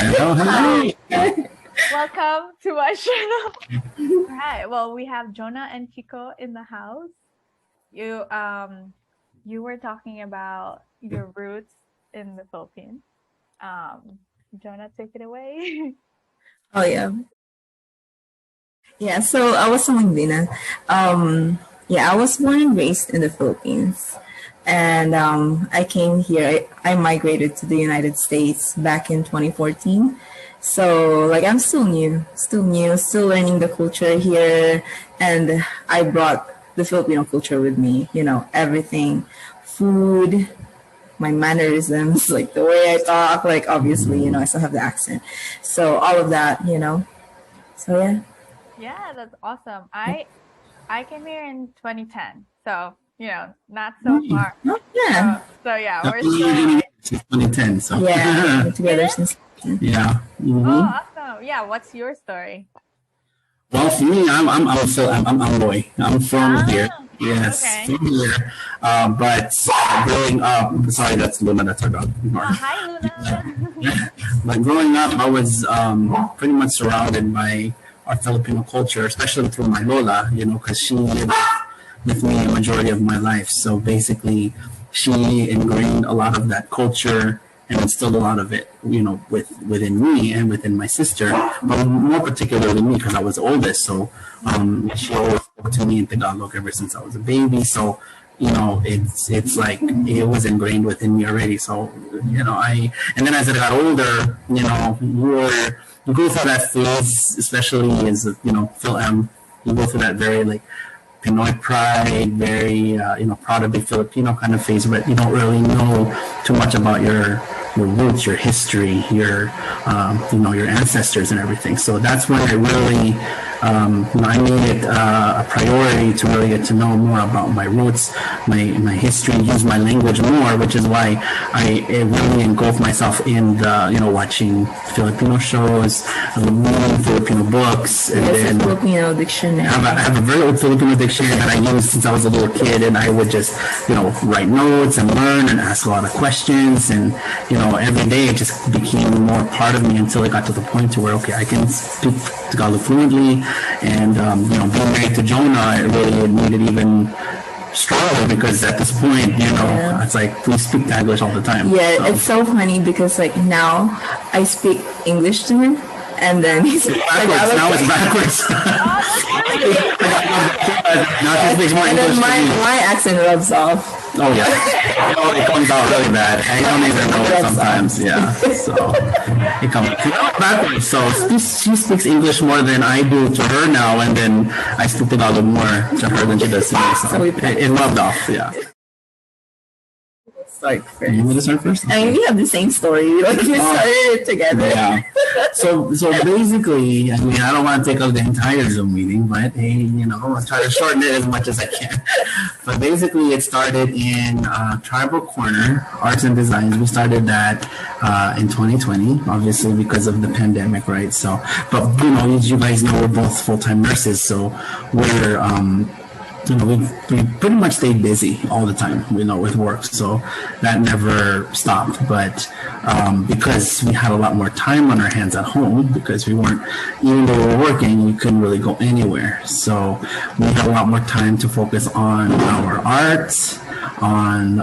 Hello, hello. Welcome to my channel. All right. Well, we have Jona and Kiko in the house. You were talking about your roots in the Philippines. Jona, take it away. Oh yeah. Yeah, so I was from Lina. Yeah, I was born and raised in the Philippines. And I came here, I migrated to the United States back in 2014. So like I'm still new, still learning the culture here. And I brought the Filipino culture with me, you know, everything, food, my mannerisms, like the way I talk, like obviously, you know, I still have the accent. So all of that, you know. So yeah. Yeah, that's awesome. I came here in 2010, so you know, not so far. Oh, yeah. So yeah, I've we're been still. living since 2010, so Yeah, we're together since. yeah. Mhm. Oh, awesome. Yeah, what's your story? Well, for me, I'm Loy. I'm from here. Ah, Yes, okay. from here. But growing up, sorry, that's Luna. That's our dog. Oh, hi, Luna. But growing up, I was pretty much surrounded by our Filipino culture, especially through my Lola, you know, because she lived with me a majority of my life. So basically, she ingrained a lot of that culture and instilled a lot of it, you know, within me and within my sister, but more particularly me because I was oldest. So she always spoke to me in Tagalog ever since I was a baby. So you know, it's like it was ingrained within me already. So you know, and then as I got older, you know, you go through that phase, especially as you know, Phil M. You go through that very like Pinoy pride, very you know, proud to be Filipino kind of phase, but you don't really know too much about your roots, your history, your you know, your ancestors and everything. So that's when I really you know, I made it a priority to really get to know more about my roots, my history, use my language more, which is why I really engulf myself in the, you know, watching Filipino shows, reading Filipino books, and then Filipino dictionary. I have a very old Filipino dictionary that I used since I was a little kid, and I would just, you know, write notes and learn and ask a lot of questions, and you know, every day it just became more part of me until it got to the point to where, okay, I can speak Tagalog fluently, and you know, being married to Jonah, it really made it even stronger because at this point, you know, it's like we speak Taglish all the time. Yeah, so. it's so funny because like now I speak English to him, and then he's Backwards. Now it's backwards. Now she speaks more and English then than me. my accent rubs off. Oh yeah, oh, it comes out really bad. I don't even know it sometimes. Yeah, so it comes backwards. So she speaks English more than I do to her now, and then I speak Tagalog more to her than she does to me. So it rubbed off. Yeah. Start first. You want to start first? I mean, we have the same story. Like we started it together. Yeah. So basically, I mean, I don't want to take up the entire Zoom meeting, but hey, you know, I'll try to shorten it as much as I can. But basically, it started in Tribal Korner, Arts and Designs. We started that in 2020, obviously because of the pandemic, right? So, but you know, as you guys know, we're both full-time nurses, so we're you know, we pretty much stayed busy all the time, you know, with work. So that never stopped. But because we had a lot more time on our hands at home, because we weren't, even though we were working, we couldn't really go anywhere. So we had a lot more time to focus on our arts, on,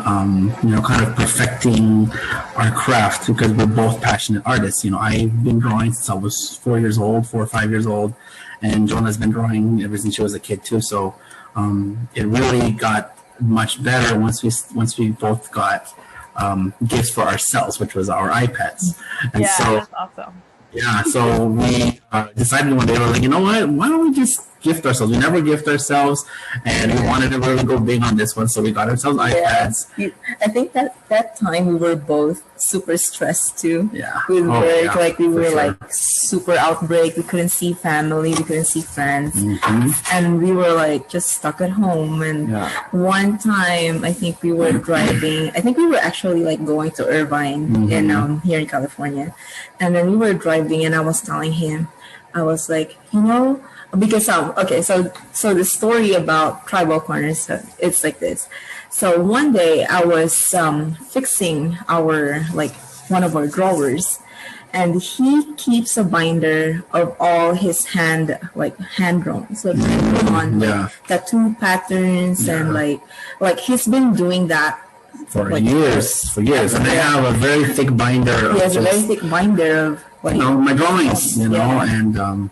you know, kind of perfecting our craft because we're both passionate artists. You know, I've been drawing since I was 4 or 5 years old, and Jonah's been drawing ever since she was a kid too. So it really got much better once we both got gifts for ourselves, which was our iPads. And Yeah, so that's awesome. yeah, so we decided one day, we're like, you know what? Why don't we just gift ourselves? We never gift ourselves, and we wanted to really go big on this one, so we got ourselves iPads. I think that time we were both super stressed too. Yeah. With Oh, work, yeah, like we for were sure. like super outbreak. We couldn't see family, we couldn't see friends, and we were like just stuck at home. And Yeah. one time, I think we were driving. I think we were actually like going to Irvine in here in California, and then we were driving, and I was telling him, I was like, you know, because okay, so the story about Tribal Korner, it's like this. So one day I was fixing our like one of our drawers, and he keeps a binder of all his hand drawings, like on tattoo patterns, and like he's been doing that for years. And I have a very thick binder. He has a very thick binder of my drawings, and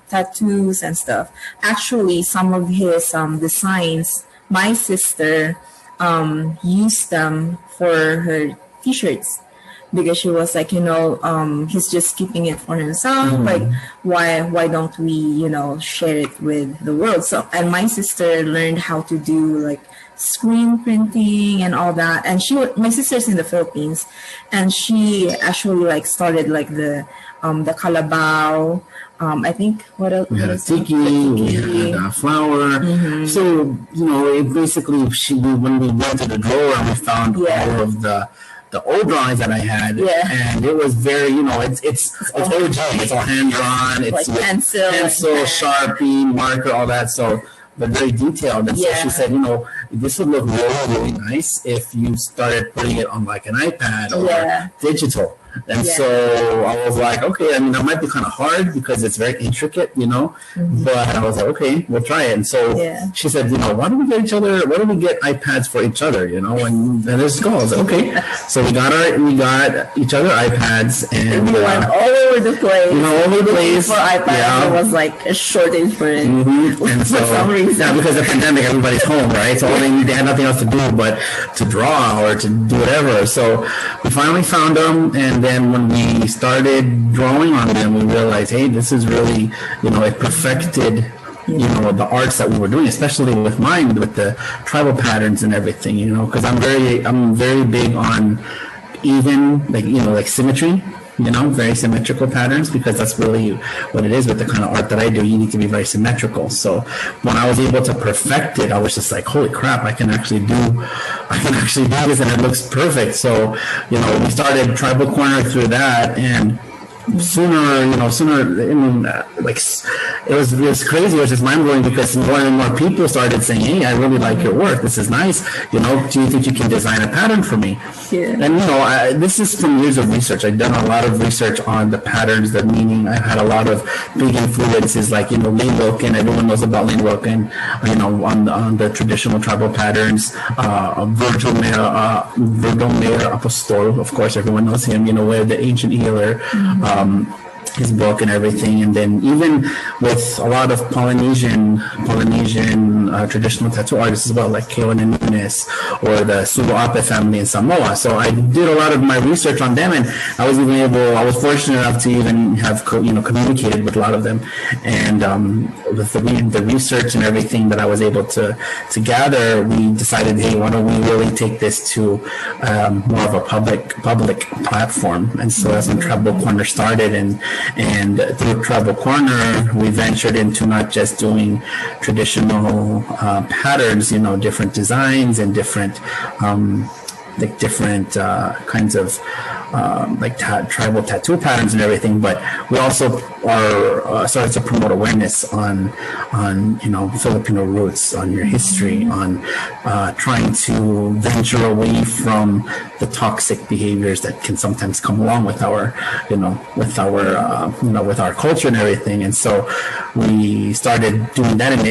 tattoos and stuff. Actually, some of his designs, my sister used them for her t-shirts, because she was like, he's just keeping it for himself. Like, why don't we, share it with the world? So, and my sister learned how to do like screen printing and all that. And my sister's in the Philippines, and she actually like started like the Calabao. I think what else? We had a tiki, we had a flower. So, it basically, when we went to the drawer, we found all of the old drawings that I had, and it was very, it's OG, it's all hand drawn, it's like pencil, Sharpie, marker, all that. So, but very detailed. And so she said, this would look really, really nice if you started putting it on like an iPad or digital. And so I was like, okay, that might be kind of hard because it's very intricate, but I was like, okay, we'll try it. And so she said, why don't we get iPads for each other, and let's go. I was like, okay. So we got each other iPads, and we went all over the place. All over the place. For iPads, it was like a shortage for it. And so, for some reason. Because of the pandemic, everybody's home, right? So they had nothing else to do but to draw or to do whatever. So we finally found them, and then when we started drawing on them, we realized, hey, this is really, it perfected, the arts that we were doing, especially with mine, with the tribal patterns and everything, because I'm very big on even, like symmetry, very symmetrical patterns, because that's really what it is with the kind of art that I do. You need to be very symmetrical. So when I was able to perfect it, I was just like, holy crap, I can actually do this, and it looks perfect. So, we started Tribal Korner through that, and sooner, it was crazy. It was just mind blowing, because more and more people started saying, hey, I really like your work. This is nice. Do you think you can design a pattern for me? Yeah. And, this is from years of research. I've done a lot of research on the patterns, the meaning. I've had a lot of big influences, like, Lane Wilkin. Everyone knows about Lane Wilkin, on the traditional tribal patterns. Virgil Mayer Apostol, of course, everyone knows him, where the ancient healer. His book and everything, and then even with a lot of Polynesian traditional tattoo artists as well, like Keonan and Nunes, or the Suloape family in Samoa. So I did a lot of my research on them, and I was fortunate enough to even have communicated with a lot of them, and with the research and everything that I was able to gather, we decided, hey, why don't we really take this to more of a public platform? And so that's when Tribal Korner started, and through Tribal Korner, we ventured into not just doing traditional patterns, different designs and different kinds of tribal tattoo patterns and everything, but we also are started to promote awareness on Filipino roots, on your history, on trying to venture away from the toxic behaviors that can sometimes come along with our with our culture and everything. And so we started doing that, and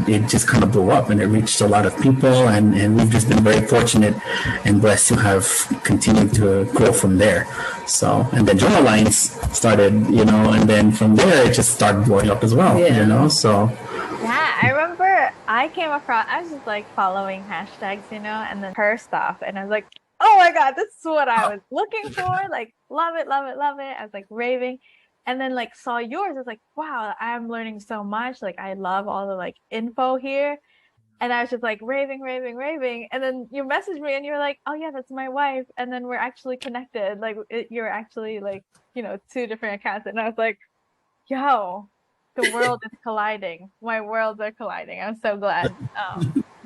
it just kind of blew up, and it reached a lot of people, and we've just been very fortunate and blessed to have continued to grow from there. So, and then Jonanalines started, and then from there it just started blowing up as well, so. Yeah, I remember I was just like following hashtags, and then her stuff, and I was like, oh my God, this is what I was looking for. Like, love it, love it, love it. I was like raving. And then like saw yours. I was like, wow, I'm learning so much. Like, I love all the like info here. And I was just like raving. And then you messaged me and you're like, oh yeah, that's my wife. And then we're actually connected. Like you're actually like, two different accounts. And I was like, yo, the world is colliding. My worlds are colliding. I'm so glad.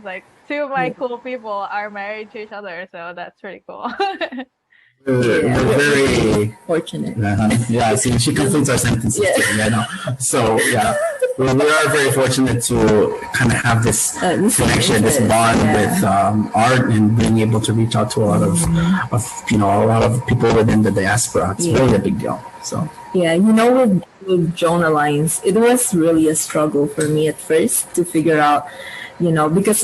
Like two of my cool people are married to each other. So that's pretty cool. We're very fortunate. Yeah, see, she completes our sentences. Yeah, no. So, yeah. we are very fortunate to kind of have this connection, this bond with art, and being able to reach out to a lot of a lot of people within the diaspora. It's really a big deal. So yeah, with Jonanalines, it was really a struggle for me at first to figure out, because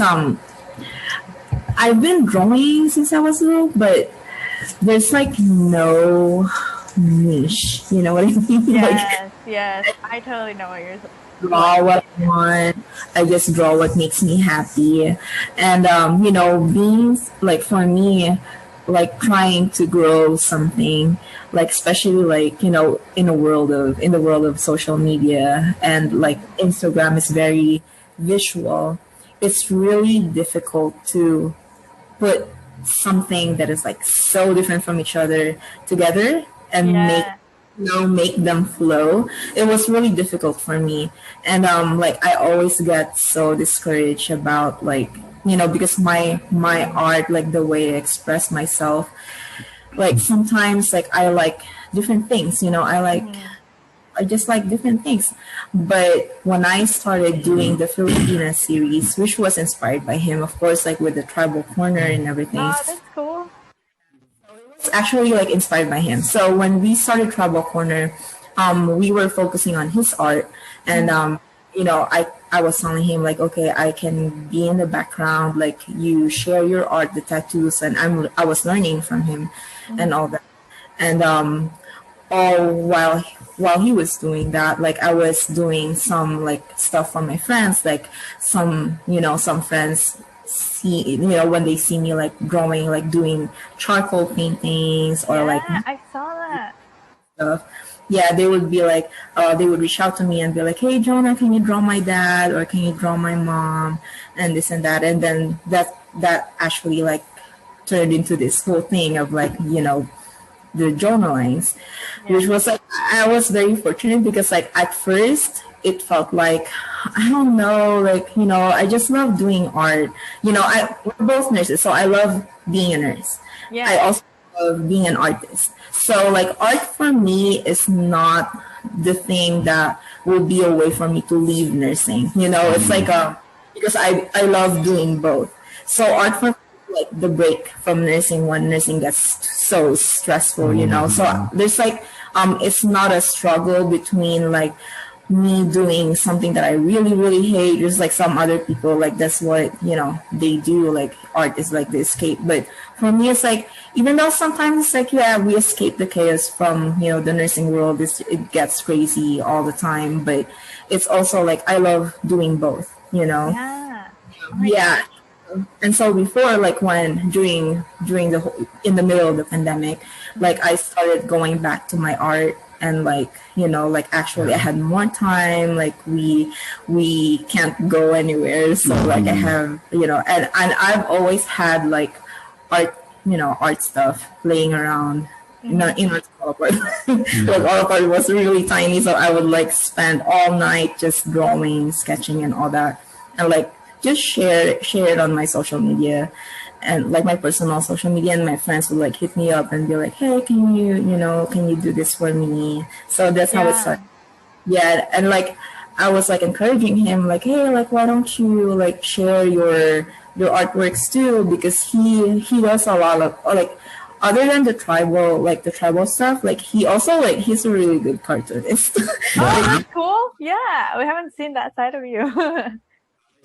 I've been drawing since I was little, but there's like no niche. You know what I mean? Yes, I totally know what you're saying. Draw what I want. I just draw what makes me happy, and being like, for me, like trying to grow something, like especially like in the world of social media, and like Instagram is very visual. It's really difficult to put something that is like so different from each other together and make them flow. It was really difficult for me, and like I always get so discouraged about like because my art, like the way I express myself, like sometimes like I like different things, I just like different things. But when I started doing the Filipino series, which was inspired by him, of course, like with the Tribal Korner and everything. Oh, that's cool. It's actually like inspired by him. So when we started Tribal Korner, we were focusing on his art, and I was telling him like, okay, I can be in the background, like you share your art, the tattoos, and I was learning from him and all that. And all while he was doing that, like I was doing some like stuff for my friends, like some friends see, when they see me like drawing, like doing charcoal paintings or like I saw that stuff. Yeah, they would be like, they would reach out to me and be like, hey, Jonah, can you draw my dad, or can you draw my mom, and this and that. And then that actually like turned into this whole thing of like, the Jonanalines, which was like, I was very fortunate because like at first it felt like, I don't know, like, I just love doing art. We're both nurses, so I love being a nurse. Yeah. I also love being an artist. So like art for me is not the thing that will be a way for me to leave nursing. It's like because I love doing both. So art for me, like the break from nursing when nursing gets so stressful, So there's like it's not a struggle between like me doing something that I really, really hate. There's like some other people, like that's what, they do, like art is like the escape. But for me, it's like, even though sometimes it's like, yeah, we escape the chaos from, the nursing world, it gets crazy all the time. But it's also like, I love doing both, Yeah. Yeah. And so before, like when during in the middle of the pandemic, like I started going back to my art, and like like actually I had more time, like we can't go anywhere, so like I have and I've always had like art stuff laying around in our apartment. Like our apartment was really tiny, so I would like spend all night just drawing, sketching and all that, and like just share it on my social media, and like my personal social media, and my friends would like hit me up and be like, hey, can you do this for me? So that's how it started. Yeah. And like I was like encouraging him, like, hey, like why don't you like share your artworks too, because he does a lot of like, other than the tribal stuff, like he also like he's a really good cartoonist. Oh, that's cool. Yeah, we haven't seen that side of you.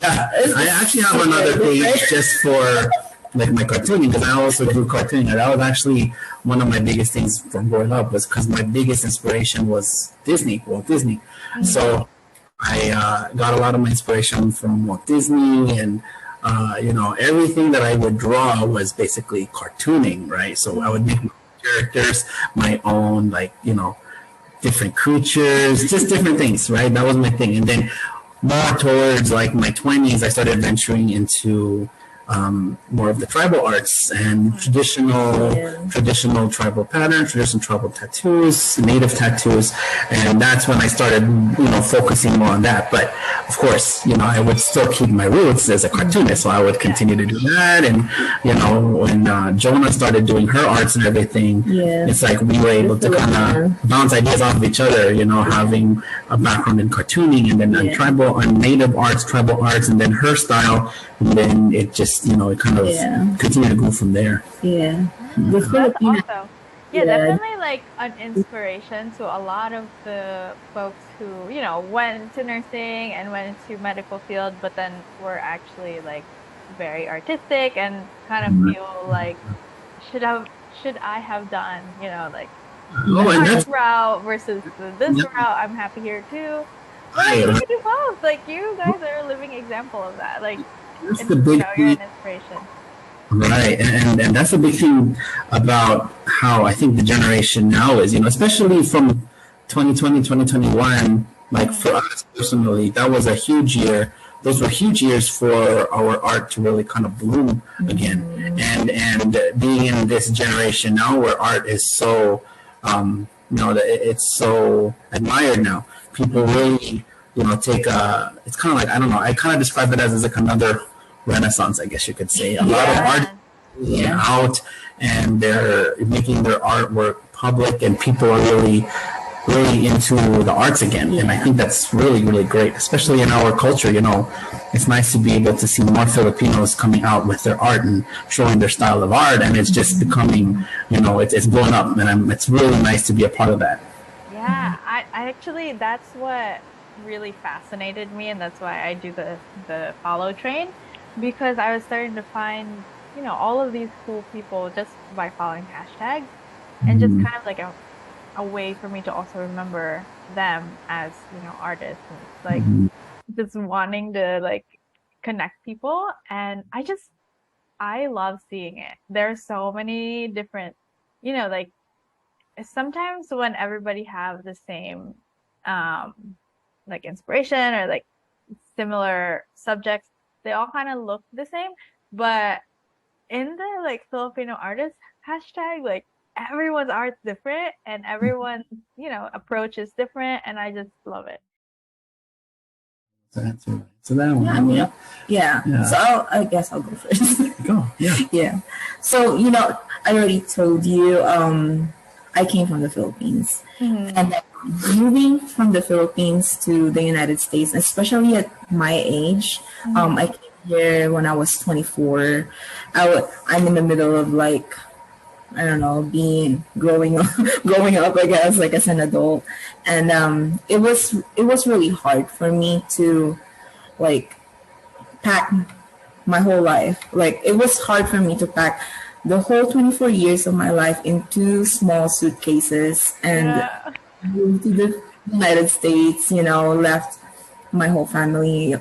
Yeah, I actually have another page just for like my cartooning, because I also do cartooning. And that was actually one of my biggest things from growing up, was because my biggest inspiration was Walt Disney. Mm-hmm. So I got a lot of my inspiration from Walt Disney, and everything that I would draw was basically cartooning, right? So I would make my characters my own, like different creatures, just different things, right? That was my thing. And then more towards like my 20s, I started venturing into more of the tribal arts and traditional tribal patterns, traditional tribal tattoos, native tattoos, and that's when I started, focusing more on that. But of course, I would still keep my roots as a cartoonist, so I would continue to do that. And when Jona started doing her arts and everything, it's like we were able to kind of bounce ideas off of each other. Having a background in cartooning, and then on native arts, tribal arts, and then her style, and then it just it kind of continued to go from there. The That's Filipino. awesome. Yeah, definitely like an inspiration to a lot of the folks who, went to nursing and went into medical field, but then were actually like very artistic and kind of feel like should I have done, like this route versus this route. I'm happy here too. But like, you can do both. Like you guys are a living example of that. Like that's the big you're an inspiration. Right, and that's the big thing about how I think the generation now is, especially from 2020, 2021, like for us personally, that was a huge year. Those were huge years for our art to really kind of bloom again. And being in this generation now where art is so, it's so admired now. People really, take it's kind of like, I don't know, I kind of describe it as like another renaissance, I guess you could say. A lot of art out, and they're making their artwork public, and people are really into the arts again. And I think that's really, really great, especially in our culture. It's nice to be able to see more Filipinos coming out with their art and showing their style of art, and it's just becoming, it's blowing up, and it's really nice to be a part of that. Yeah, I actually, that's what really fascinated me, and that's why I do the follow train. Because I was starting to find, all of these cool people just by following hashtags, and just kind of like a way for me to also remember them as, artists. And it's like just wanting to like connect people. And I love seeing it. There's so many different, like sometimes when everybody have the same, like inspiration or like similar subjects, they all kind of look the same, but in the like Filipino artist hashtag, like everyone's art's different and everyone's, approach is different, and I just love it. So that one. So I guess I'll go first. Go. Yeah. So, I already told you, I came from the Philippines. And then moving from the Philippines to the United States, especially at my age, I came here when I was 24. I'm in the middle of like, I don't know, growing up, I guess, like as an adult. And it was really hard for me to like pack my whole life. Like it was hard for me to pack the whole 24 years of my life in 2 small suitcases and moved to the United States, left my whole family,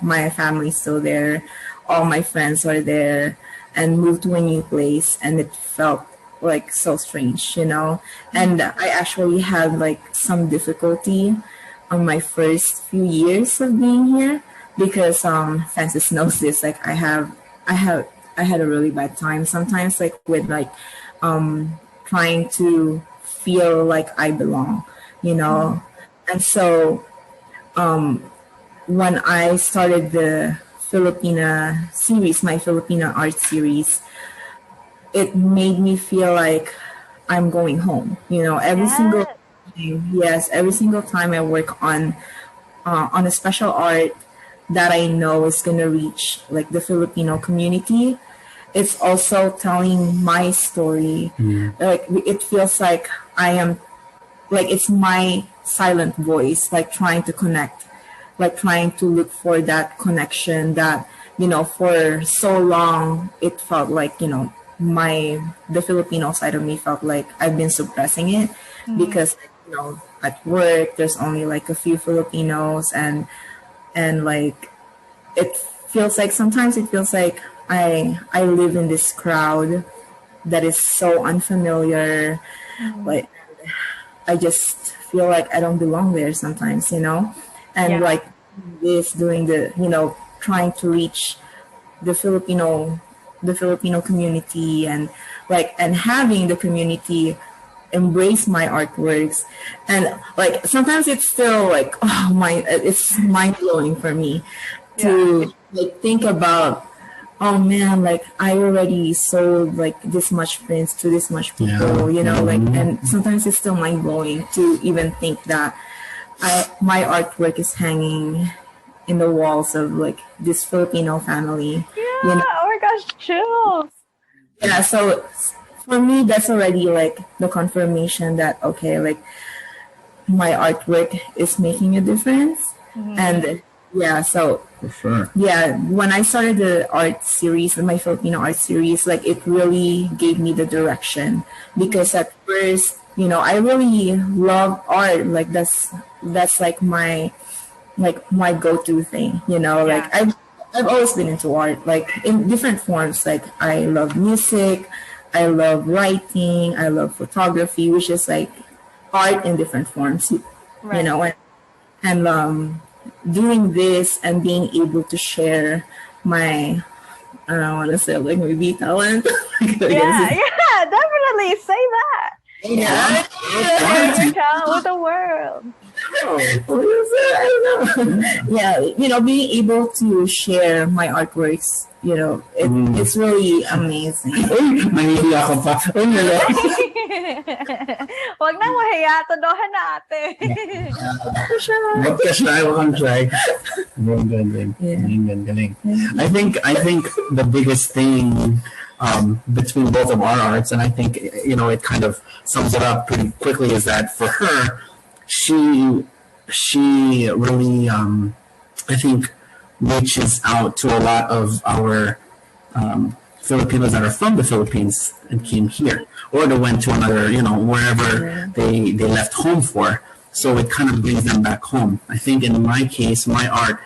my family's still there, all my friends are there, and moved to a new place, and it felt like so strange, and I actually had like some difficulty on my first few years of being here because Francis knows this, like I had a really bad time sometimes, like with like trying to feel like I belong, and so when I started the Filipina series, my Filipina art series, it made me feel like I'm going home, every single time, every single time I work on a special art that I know is going to reach like the Filipino community. It's also telling my story. Like it feels like I am, like it's my silent voice, like trying to connect, like trying to look for that connection that, for so long it felt like, the Filipino side of me felt like I've been suppressing it because, at work there's only like a few Filipinos and like sometimes it feels like I live in this crowd that is so unfamiliar. Like I just feel like I don't belong there sometimes, and like this doing the, trying to reach the Filipino community, and having the community embrace my artworks. And like sometimes it's still like, oh my, it's mind blowing for me to like think about, oh man, like I already sold like this much prints to this much people, like, and sometimes it's still mind blowing to even think that my artwork is hanging in the walls of like this Filipino family. Oh my gosh, chills. Yeah, so for me, that's already like the confirmation that, okay, like my artwork is making a difference. And so For sure. yeah, when I started the art series, my Filipino art series, like it really gave me the direction, because at first, I really love art. Like that's like my go-to thing, like I've always been into art, like in different forms. Like I love music, I love writing, I love photography, which is like art in different forms, and doing this and being able to share my, I don't want to say like maybe talent. Definitely say that. Yeah. Share your talent with the world. Yeah, being able to share my artworks, it's really amazing. Nahihiya ko pa. Wag na mahiya, todohan natin. Wag ka shy, wag kang shy. Galing. I think the biggest thing between both of our arts, and I think it kind of sums it up pretty quickly, is that for her, she really I think reaches out to a lot of our Filipinos that are from the Philippines and came here, or they went to another, wherever they left home for. So it kind of brings them back home. I think in my case, my art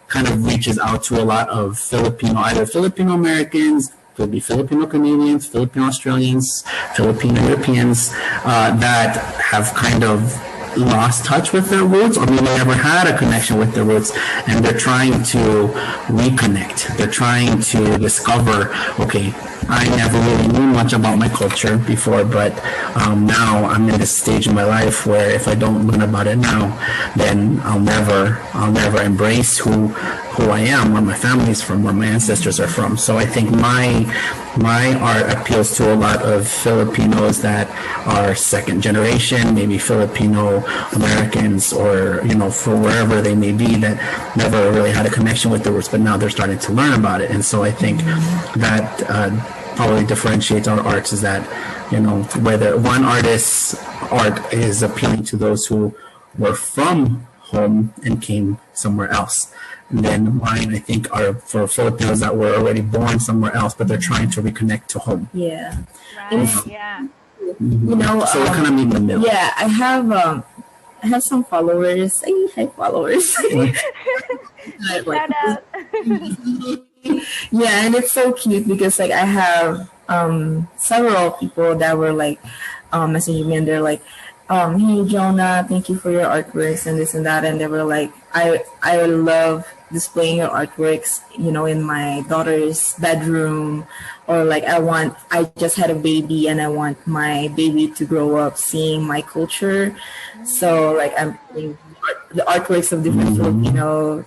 kind of reaches out to a lot of either Filipino Americans, could be Filipino Canadians, Filipino Australians, Filipino Europeans, that have kind of lost touch with their roots, or maybe never had a connection with their roots, and they're trying to reconnect. They're trying to discover, okay, I never really knew much about my culture before, but now I'm in this stage in my life where if I don't learn about it now, then I'll never embrace who I am, where my family's from, where my ancestors are from. So I think my art appeals to a lot of Filipinos that are second generation, maybe Filipino Americans, or for wherever they may be, that never really had a connection with the roots, but now they're starting to learn about it. And so I think that probably differentiates our arts, is that whether one artist's art is appealing to those who were from home and came somewhere else. And then mine, I think, are for Filipinos that were already born somewhere else, but they're trying to reconnect to home. Yeah. Right, yeah. So we're kind of in the middle. Yeah, I have some followers. Hi, followers. Shout out. Yeah, and it's so cute because like I have several people that were like messaging me, and they're like, hey Jonah, thank you for your artworks and this and that, and they were like, I love displaying your artworks, in my daughter's bedroom, or like I just had a baby and I want my baby to grow up seeing my culture. So like I'm putting the artworks of different Filipino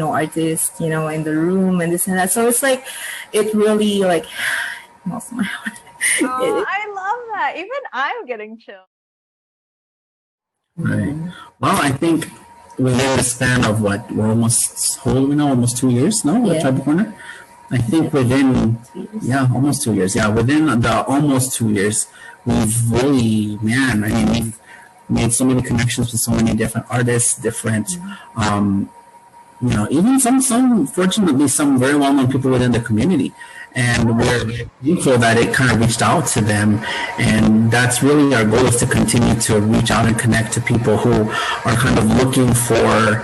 artists, in the room and this and that. So it's like, it really like melts my heart. Oh, I love that. Even I'm getting chills. Right. Well, I think within the span of what, we're almost 2 years now with Tribal Korner. I think within almost 2 years. Yeah, within the almost 2 years, we've really, we've made so many connections with so many different artists, different, even some fortunately, some very well-known people within the community. And we're thankful that it kind of reached out to them. And that's really our goal, is to continue to reach out and connect to people who are kind of looking for,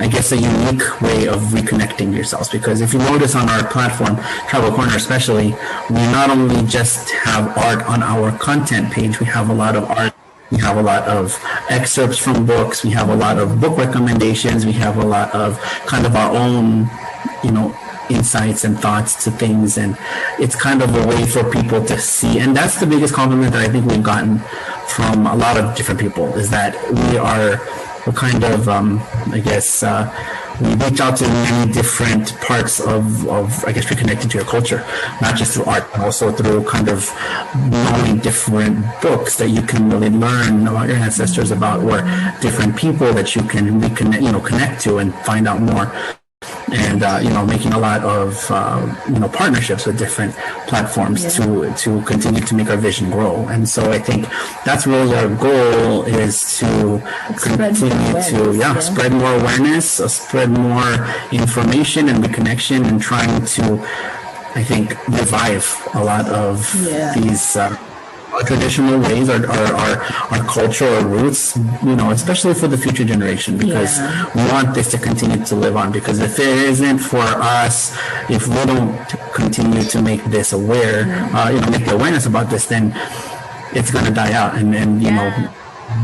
I guess, a unique way of reconnecting yourselves. Because if you notice on our platform, Tribal Korner especially, we not only just have art on our content page, we have a lot of art. We have a lot of excerpts from books. We have a lot of book recommendations. We have a lot of kind of our own, insights and thoughts to things, and it's kind of a way for people to see. And that's the biggest compliment that I think we've gotten from a lot of different people, is that we're kind of I guess we reach out to many different parts of I guess reconnecting to your culture, not just through art, but also through kind of knowing different books that you can really learn about your ancestors, about, or different people that you can reconnect, connect to and find out more. And making a lot of partnerships with different platforms to continue to make our vision grow. And so I think that's really our goal, is to continue to spread more awareness, spread more information and reconnection, and trying to, I think, revive a lot of these our traditional ways, our culture, our roots, especially for the future generation, because we want this to continue to live on. Because if it isn't for us, if we don't continue to make this aware, make the awareness about this, then it's going to die out. And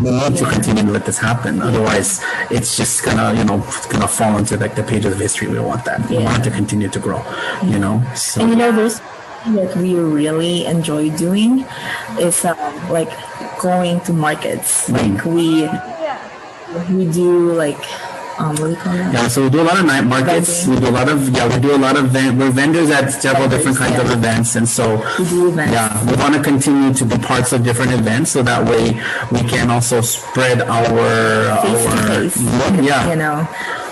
we need to continue to let this happen. Otherwise, it's just gonna fall into like the pages of history. We don't want that. We want it to continue to grow. So. And there's that we really enjoy doing is like going to markets. Like we do like what do you call it? Yeah, so we do a lot of night markets. We do a lot of we're vendors at several different kinds of events, and so we do events. Yeah, we want to continue to be parts of different events, so that way we can also spread our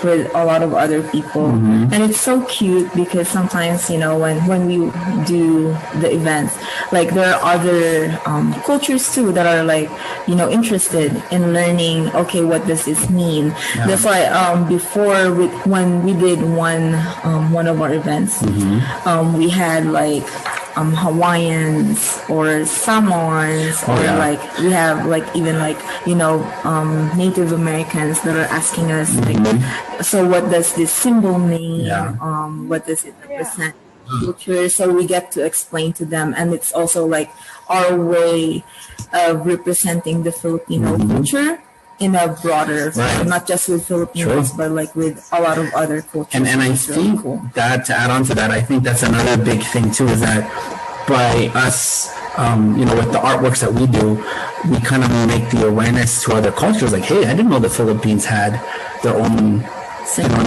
with a lot of other people. And it's so cute because sometimes when we do the events, like there are other cultures too that are like interested in learning, okay, what does this mean. That's why before when we did one of our events, we had like Hawaiians or Samoans, or like we have like even like Native Americans that are asking us like, so what does this symbol mean? What does it represent? Culture. So we get to explain to them, and it's also like our way of representing the Filipino culture in a broader, not just with Filipinos, but like with a lot of other cultures. And I think that, to add on to that, I think that's another big thing too, is that by us, with the artworks that we do, we kind of make the awareness to other cultures. Like, hey, I didn't know the Philippines had their own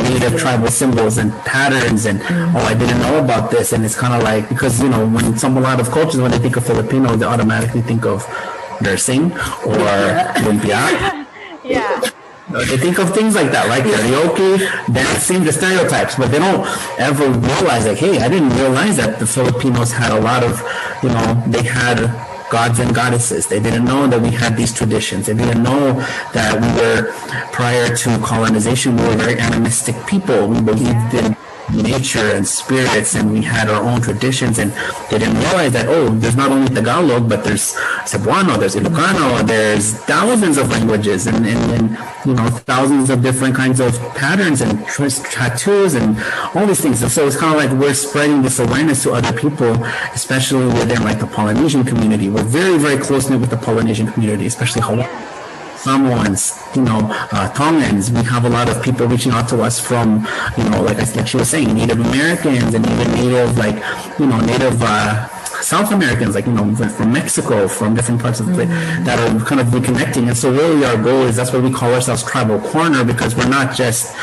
native tribal symbols and patterns, and I didn't know about this. And it's kind of like, because when a lot of cultures, when they think of Filipino, they automatically think of nursing or lumpia. They think of things like that, like karaoke, dancing, the stereotypes, but they don't ever realize, like, hey, I didn't realize that the Filipinos had a lot of, they had gods and goddesses. They didn't know that we had these traditions. They didn't know that we were, prior to colonization, we were very animistic people. We believed in nature and spirits, and we had our own traditions, and they didn't realize that, there's not only Tagalog, but there's Cebuano, there's Ilocano, there's thousands of languages, and thousands of different kinds of patterns and tattoos and all these things. And so it's kind of like we're spreading this awareness to other people, especially within like the Polynesian community. We're very, very close-knit with the Polynesian community, especially Hawaii. Samoans, Tongans. We have a lot of people reaching out to us from, like she was saying, Native Americans, and even native South Americans, like, from Mexico, from different parts of the place, that are kind of reconnecting. And so really our goal is, that's why we call ourselves Tribal Korner, because we're not just,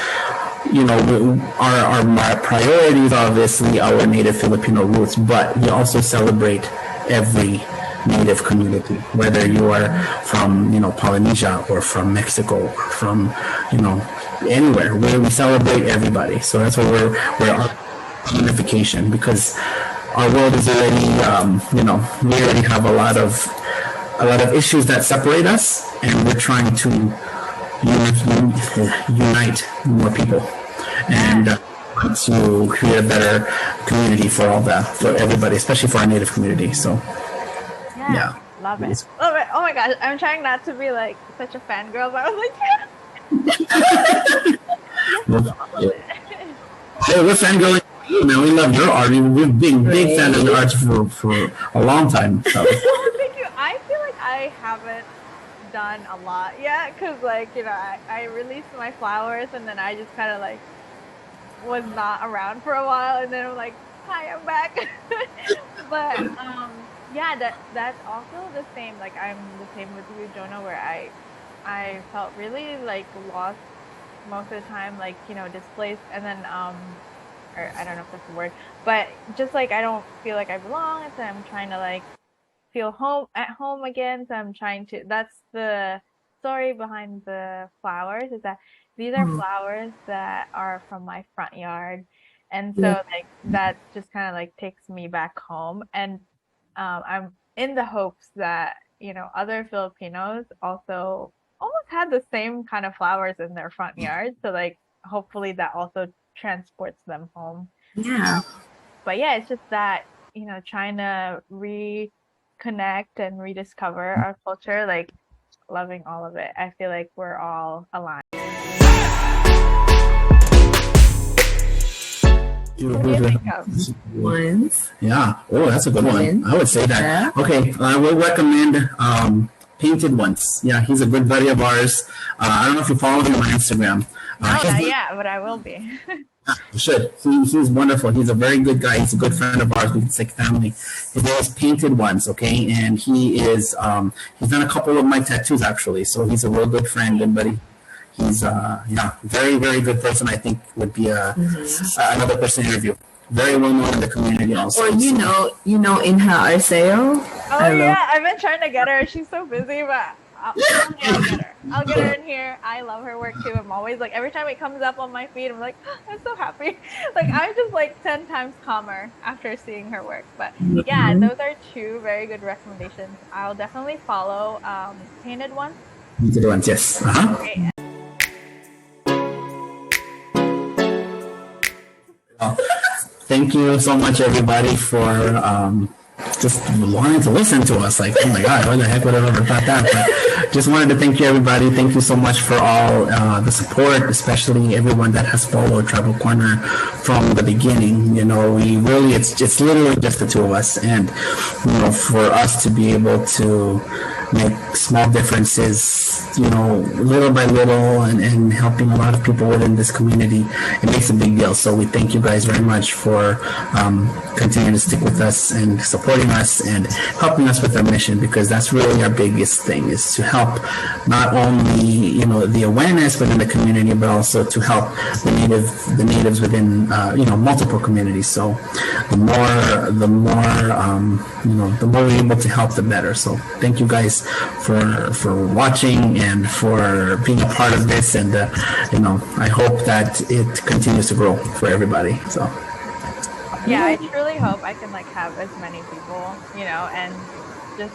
our priorities are obviously our native Filipino roots, but we also celebrate every native community, whether you are from Polynesia or from Mexico or from anywhere. We celebrate everybody. So that's why we're our unification, because our world is already we already have a lot of issues that separate us, and we're trying to unite more people and to create a better community for everybody, especially for our native community. So love it. Oh my gosh, I'm trying not to be like such a fangirl, but I was like, Hey, we're fangirling you, man. We love your art. We've been big fans of your art for a long time. So. Thank you. I feel like I haven't done a lot yet, because I released my flowers, and then I just kind of like was not around for a while, and then I'm like, hi, I'm back. But yeah, that's also the same. Like I'm the same with you, Jonah, where I felt really like lost most of the time, like, you know, displaced, and then or I don't know if that's the word, but just like I don't feel like I belong, and so I'm trying to like feel at home again. So I'm trying to, that's the story behind the flowers, is that these are flowers that are from my front yard. And so like that just kind of like takes me back home. And I'm in the hopes that, you know, other Filipinos also almost had the same kind of flowers in their front yard. So like hopefully that also transports them home. Yeah. But yeah, it's just that, you know, trying to reconnect and rediscover our culture, like loving all of it. I feel like we're all aligned. What do you think of? Ones. Yeah. Oh, that's a good one. I would say that. Yeah. Okay. I will recommend Painted Ones. Yeah, he's a good buddy of ours. I don't know if you follow him on Instagram. No, not yet, but I will be. You should. He's wonderful. He's a very good guy. He's a good friend of ours. We can say family. His name is Painted Ones, okay? And he is, he's done a couple of my tattoos, actually. So he's a real good friend and buddy. He's, yeah, very, very good person. I think would be another person to interview. Very well known in the community also. Or you know Inha Arceo. Oh yeah, I've been trying to get her. She's so busy, but I'll get her. I'll get her in here. I love her work too. I'm always like, every time it comes up on my feed, I'm like, oh, I'm so happy. Like I'm just like 10 times calmer after seeing her work. But yeah, those are two very good recommendations. I'll definitely follow Painted Ones. Painted Ones, yes. Okay. Thank you so much, everybody, for just wanting to listen to us. Like, oh my God, what the heck would I ever thought that? But just wanted to thank you, everybody. Thank you so much for all the support, especially everyone that has followed Tribal Korner from the beginning. You know, we really, it's literally just the two of us. And, you know, for us to be able to make small differences, you know, little by little, and helping a lot of people within this community, it makes a big deal. So we thank you guys very much for continuing to stick with us and supporting us and helping us with our mission, because that's really our biggest thing, is to help not only, you know, the awareness within the community, but also to help the natives within you know, multiple communities. So the more you know, the more we're able to help, the better. So thank you guys for watching and for being a part of this, and you know, I hope that it continues to grow for everybody. So yeah, I truly hope I can like have as many people, you know, and just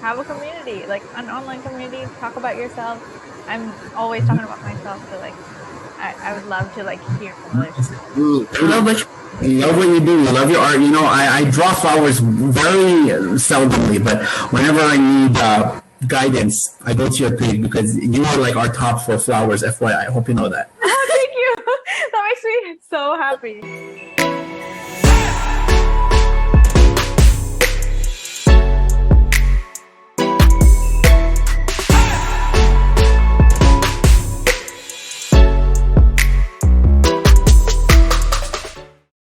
have a community, like an online community. Talk about yourself. I'm always talking about myself, so like I would love to like hear from others. You love what you do. You love your art. You know, I draw flowers very seldomly, but whenever I need guidance, I go to your page, because you are like our top for flowers. FYI, I hope you know that. Oh, thank you. That makes me so happy.